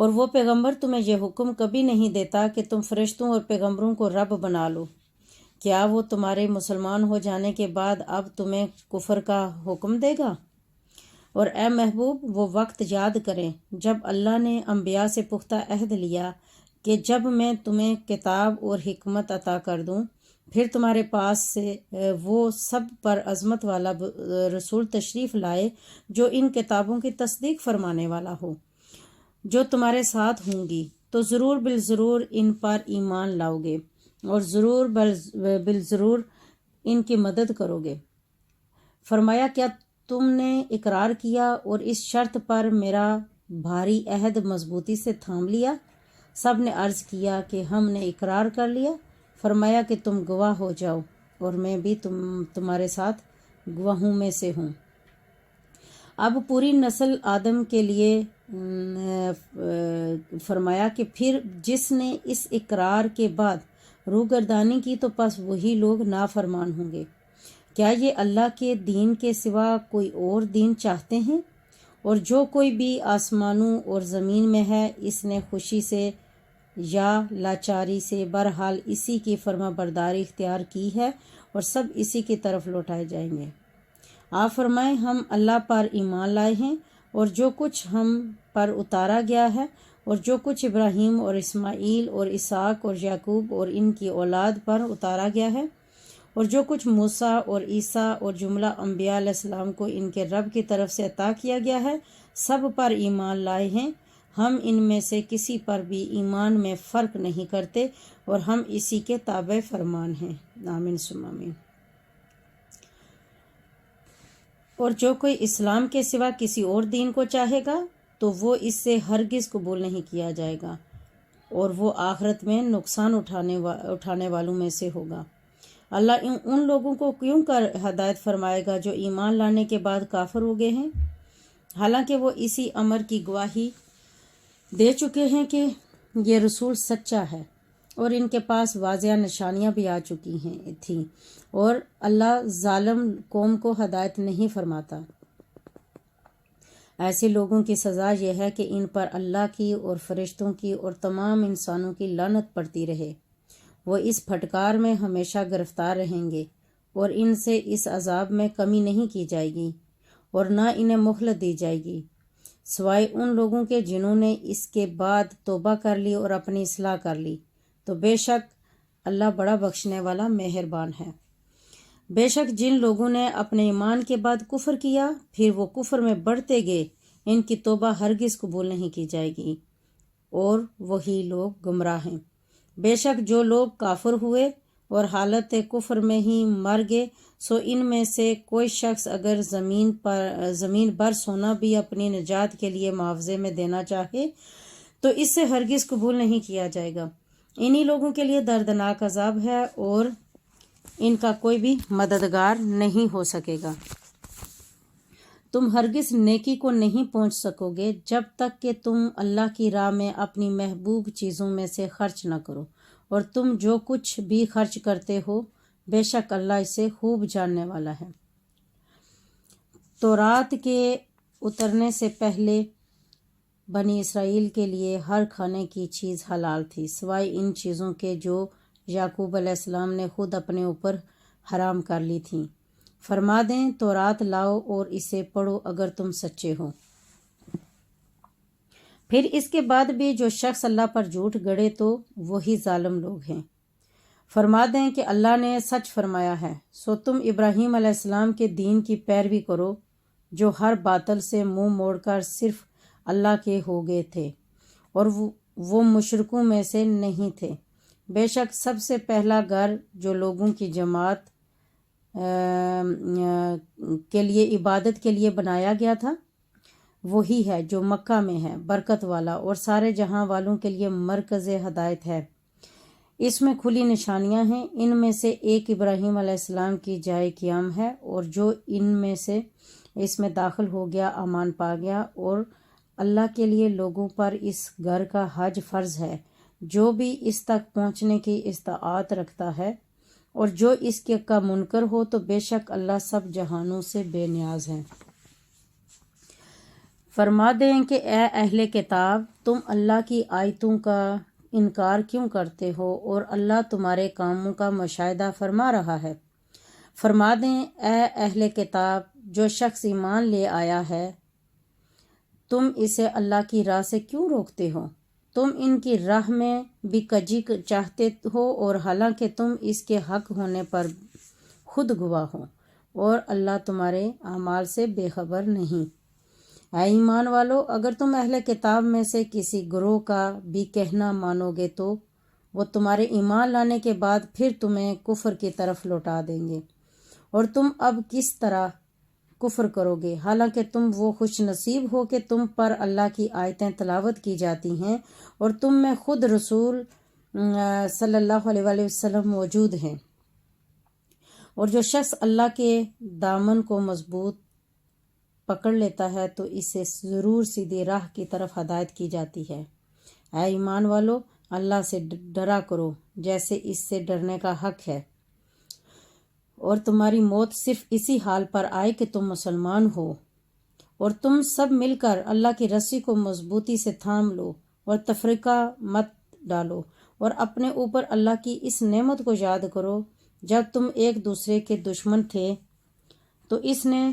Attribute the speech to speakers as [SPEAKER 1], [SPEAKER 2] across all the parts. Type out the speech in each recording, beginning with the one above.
[SPEAKER 1] اور وہ پیغمبر تمہیں یہ حکم کبھی نہیں دیتا کہ تم فرشتوں اور پیغمبروں کو رب بنا لو۔ کیا وہ تمہارے مسلمان ہو جانے کے بعد اب تمہیں کفر کا حکم دے گا؟ اور اے محبوب، وہ وقت یاد کریں جب اللہ نے انبیاء سے پختہ عہد لیا کہ جب میں تمہیں کتاب اور حکمت عطا کر دوں، پھر تمہارے پاس سے وہ سب پر عظمت والا رسول تشریف لائے جو ان کتابوں کی تصدیق فرمانے والا ہو جو تمہارے ساتھ ہوں گی، تو ضرور بالضرور ان پر ایمان لاؤ گے اور ضرور بالضرور ان کی مدد کرو گے۔ فرمایا، کیا تم نے اقرار کیا اور اس شرط پر میرا بھاری عہد مضبوطی سے تھام لیا؟ سب نے عرض کیا کہ ہم نے اقرار کر لیا۔ فرمایا کہ تم گواہ ہو جاؤ اور میں بھی تمہارے ساتھ گواہوں میں سے ہوں۔ اب پوری نسل آدم کے لیے فرمایا کہ پھر جس نے اس اقرار کے بعد روگردانی کی تو پس وہی لوگ نافرمان ہوں گے۔ کیا یہ اللہ کے دین کے سوا کوئی اور دین چاہتے ہیں؟ اور جو کوئی بھی آسمانوں اور زمین میں ہے، اس نے خوشی سے یا لاچاری سے بہرحال اسی کی فرما برداری اختیار کی ہے اور سب اسی کی طرف لوٹائے جائیں گے۔ آپ فرمائیں، ہم اللہ پر ایمان لائے ہیں اور جو کچھ ہم پر اتارا گیا ہے اور جو کچھ ابراہیم اور اسماعیل اور اسحاق اور یعقوب اور ان کی اولاد پر اتارا گیا ہے، اور جو کچھ موسیٰ اور عیسیٰ اور جملہ انبیاء علیہ السلام کو ان کے رب کی طرف سے عطا کیا گیا ہے، سب پر ایمان لائے ہیں۔ ہم ان میں سے کسی پر بھی ایمان میں فرق نہیں کرتے اور ہم اسی کے تابع فرمان ہیں۔ آمین ثم آمین۔ اور جو کوئی اسلام کے سوا کسی اور دین کو چاہے گا تو وہ اس سے ہرگز قبول نہیں کیا جائے گا اور وہ آخرت میں نقصان اٹھانے والوں میں سے ہوگا۔ اللہ ان لوگوں کو کیوں کر ہدایت فرمائے گا جو ایمان لانے کے بعد کافر ہو گئے ہیں، حالانکہ وہ اسی امر کی گواہی دے چکے ہیں کہ یہ رسول سچا ہے اور ان کے پاس واضح نشانیاں بھی آ چکی تھیں، اور اللہ ظالم قوم کو ہدایت نہیں فرماتا۔ ایسے لوگوں کی سزا یہ ہے کہ ان پر اللہ کی اور فرشتوں کی اور تمام انسانوں کی لعنت پڑتی رہے۔ وہ اس پھٹکار میں ہمیشہ گرفتار رہیں گے اور ان سے اس عذاب میں کمی نہیں کی جائے گی اور نہ انہیں مہلت دی جائے گی، سوائے ان لوگوں کے جنہوں نے اس کے بعد توبہ کر لی اور اپنی اصلاح کر لی، تو بے شک اللہ بڑا بخشنے والا مہربان ہے۔ بے شک جن لوگوں نے اپنے ایمان کے بعد کفر کیا پھر وہ کفر میں بڑھتے گئے، ان کی توبہ ہرگز قبول نہیں کی جائے گی اور وہی لوگ گمراہ ہیں۔ بے شک جو لوگ کافر ہوئے اور حالت کفر میں ہی مر گئے، سو ان میں سے کوئی شخص اگر زمین بھر سونا بھی اپنی نجات کے لیے معاوضے میں دینا چاہے تو اس سے ہرگز قبول نہیں کیا جائے گا۔ انہی لوگوں کے لیے دردناک عذاب ہے اور ان کا کوئی بھی مددگار نہیں ہو سکے گا۔ تم ہرگز نیکی کو نہیں پہنچ سکو گے جب تک کہ تم اللہ کی راہ میں اپنی محبوب چیزوں میں سے خرچ نہ کرو، اور تم جو کچھ بھی خرچ کرتے ہو بے شک اللہ اسے خوب جاننے والا ہے۔ تورات کے اترنے سے پہلے بنی اسرائیل کے لیے ہر کھانے کی چیز حلال تھی، سوائے ان چیزوں کے جو یعقوب علیہ السلام نے خود اپنے اوپر حرام کر لی تھیں۔ فرما دیں، تورات لاؤ اور اسے پڑھو اگر تم سچے ہو۔ پھر اس کے بعد بھی جو شخص اللہ پر جھوٹ گڑے تو وہی ظالم لوگ ہیں۔ فرما دیں کہ اللہ نے سچ فرمایا ہے، سو تم ابراہیم علیہ السلام کے دین کی پیروی کرو جو ہر باطل سے منہ موڑ کر صرف اللہ کے ہو گئے تھے اور وہ مشرکوں میں سے نہیں تھے۔ بے شک سب سے پہلا گھر جو لوگوں کی جماعت کے لیے عبادت کے لیے بنایا گیا تھا وہی ہے جو مکہ میں ہے، برکت والا اور سارے جہاں والوں کے لیے مرکز ہدایت ہے۔ اس میں کھلی نشانیاں ہیں، ان میں سے ایک ابراہیم علیہ السلام کی جائے قیام ہے، اور جو ان میں سے اس میں داخل ہو گیا امان پا گیا، اور اللہ کے لیے لوگوں پر اس گھر کا حج فرض ہے جو بھی اس تک پہنچنے کی استطاعت رکھتا ہے، اور جو اس کے کا منکر ہو تو بے شک اللہ سب جہانوں سے بے نیاز ہے۔ فرما دیں کہ اے اہل کتاب، تم اللہ کی آیتوں کا انکار کیوں کرتے ہو اور اللہ تمہارے کاموں کا مشاہدہ فرما رہا ہے۔ فرما دیں اے اہل کتاب، جو شخص ایمان لے آیا ہے تم اسے اللہ کی راہ سے کیوں روکتے ہو؟ تم ان کی راہ میں بھی کجی چاہتے ہو اور حالانکہ تم اس کے حق ہونے پر خود گواہ ہو، اور اللہ تمہارے اعمال سے بے خبر نہیں۔ اے ایمان والو، اگر تم اہل کتاب میں سے کسی گروہ کا بھی کہنا مانو گے تو وہ تمہارے ایمان لانے کے بعد پھر تمہیں کفر کی طرف لوٹا دیں گے، اور تم اب کس طرح کفر کرو گے حالانکہ تم وہ خوش نصیب ہو کہ تم پر اللہ کی آیتیں تلاوت کی جاتی ہیں اور تم میں خود رسول صلی اللہ علیہ وآلہ وسلم موجود ہیں۔ اور جو شخص اللہ کے دامن کو مضبوط پکڑ لیتا ہے تو اسے ضرور سیدھی راہ کی طرف ہدایت کی جاتی ہے۔ اے ایمان والو، اللہ سے ڈرا کرو جیسے اس سے ڈرنے کا حق ہے، اور تمہاری موت صرف اسی حال پر آئے کہ تم مسلمان ہو، اور تم سب مل کر اللہ کی رسی کو مضبوطی سے تھام لو اور تفرقہ مت ڈالو، اور اپنے اوپر اللہ کی اس نعمت کو یاد کرو جب تم ایک دوسرے کے دشمن تھے تو اس نے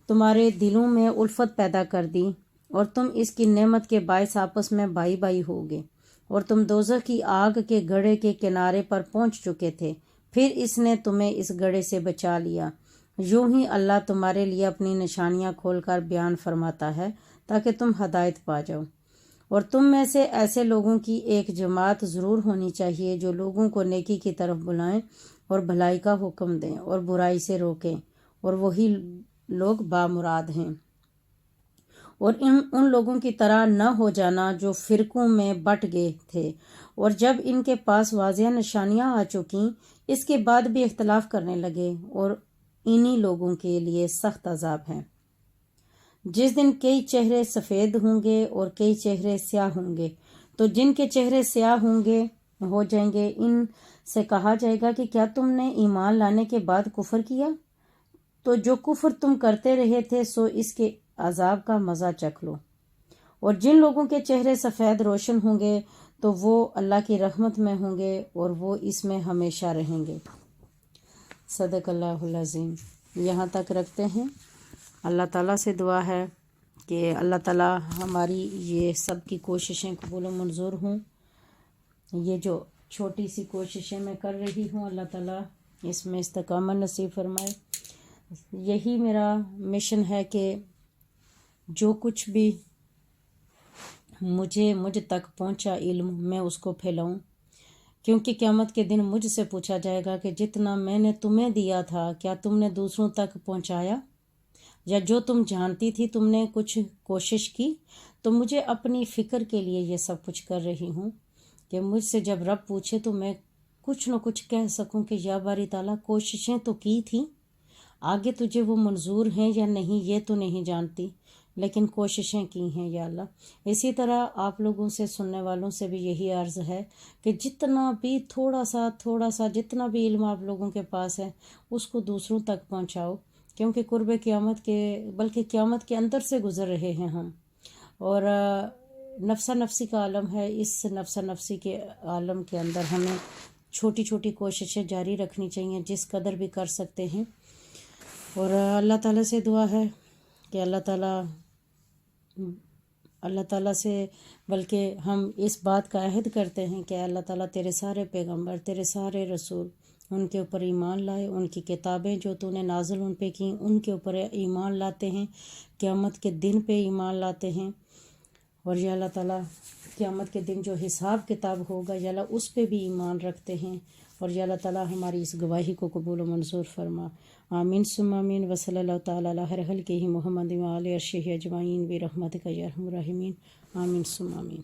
[SPEAKER 1] تمہارے دلوں میں الفت پیدا کر دی اور تم اس کی نعمت کے باعث آپس میں بھائی بھائی ہوگے، اور تم دوزخ کی آگ کے گڑھے کے کنارے پر پہنچ چکے تھے، پھر اس نے تمہیں اس گڑھے سے بچا لیا۔ یوں ہی اللہ تمہارے لیے اپنی نشانیاں کھول کر بیان فرماتا ہے تاکہ تم ہدایت پا جاؤ۔ اور تم میں سے ایسے لوگوں کی ایک جماعت ضرور ہونی چاہیے جو لوگوں کو نیکی کی طرف بلائیں اور بھلائی کا حکم دیں اور برائی سے روکیں، اور وہی لوگ بامراد ہیں۔ اور ان لوگوں کی طرح نہ ہو جانا جو فرقوں میں بٹ گئے تھے، اور جب ان کے پاس واضح نشانیاں آ چکیں اس کے بعد بھی اختلاف کرنے لگے، اور انہی لوگوں کے لیے سخت عذاب ہے۔ جس دن کئی چہرے سفید ہوں گے اور کئی چہرے سیاہ ہوں گے، تو جن کے چہرے سیاہ ہو جائیں گے ان سے کہا جائے گا کہ کیا تم نے ایمان لانے کے بعد کفر کیا؟ تو جو کفر تم کرتے رہے تھے سو اس کے عذاب کا مزہ چکھ لو۔ اور جن لوگوں کے چہرے سفید روشن ہوں گے تو وہ اللہ کی رحمت میں ہوں گے اور وہ اس میں ہمیشہ رہیں گے۔ صدق اللہ العظیم۔ یہاں تک رکھتے ہیں۔ اللہ تعالیٰ سے دعا ہے کہ اللہ تعالیٰ ہماری یہ سب کی کوششیں قبول و منظور ہوں۔ یہ جو چھوٹی سی کوششیں میں کر رہی ہوں اللہ تعالیٰ اس میں استقامت نصیب فرمائے۔ یہی میرا مشن ہے کہ جو کچھ بھی مجھ تک پہنچا علم میں اس کو پھیلاؤں، کیونکہ قیامت کے دن مجھ سے پوچھا جائے گا کہ جتنا میں نے تمہیں دیا تھا کیا تم نے دوسروں تک پہنچایا، یا جو تم جانتی تھی تم نے کچھ کوشش کی؟ تو مجھے اپنی فکر کے لیے یہ سب کچھ کر رہی ہوں کہ مجھ سے جب رب پوچھے تو میں کچھ نہ کچھ کہہ سکوں کہ یا باری تعالیٰ کوششیں تو کی تھیں، آگے تجھے وہ منظور ہیں یا نہیں یہ تو نہیں جانتی، لیکن کوششیں کی ہیں یا اللہ۔ اسی طرح آپ لوگوں سے، سننے والوں سے بھی یہی عرض ہے کہ جتنا بھی تھوڑا سا جتنا بھی علم آپ لوگوں کے پاس ہے اس کو دوسروں تک پہنچاؤ، کیونکہ قرب قیامت کے بلکہ قیامت کے اندر سے گزر رہے ہیں ہم، اور نفسا نفسی کا عالم ہے۔ اس نفسا نفسی کے عالم کے اندر ہمیں چھوٹی چھوٹی کوششیں جاری رکھنی چاہیے جس قدر بھی کر سکتے ہیں، اور اللہ تعالیٰ سے دعا ہے کہ اللہ تعالیٰ سے بلکہ ہم اس بات کا عہد کرتے ہیں کہ اللہ تعالیٰ تیرے سارے پیغمبر، تیرے سارے رسول، ان کے اوپر ایمان لائے، ان کی کتابیں جو تو نے نازل ان پہ کیں ان کے اوپر ایمان لاتے ہیں، قیامت کے دن پہ ایمان لاتے ہیں، اور یا اللہ تعالیٰ قیامت کے دن جو حساب کتاب ہوگا یا اللہ اس پہ بھی ایمان رکھتے ہیں، اور یا اللہ تعالیٰ ہماری اس گواہی کو قبول و منظور فرما۔ آمین ثم آمین۔ وصلی اللہ تعالیٰ علی خیر خلقہ محمد وعلی عرشہ اجمعین برحمتک یا ارحم الراحمین۔ آمین ثم آمین۔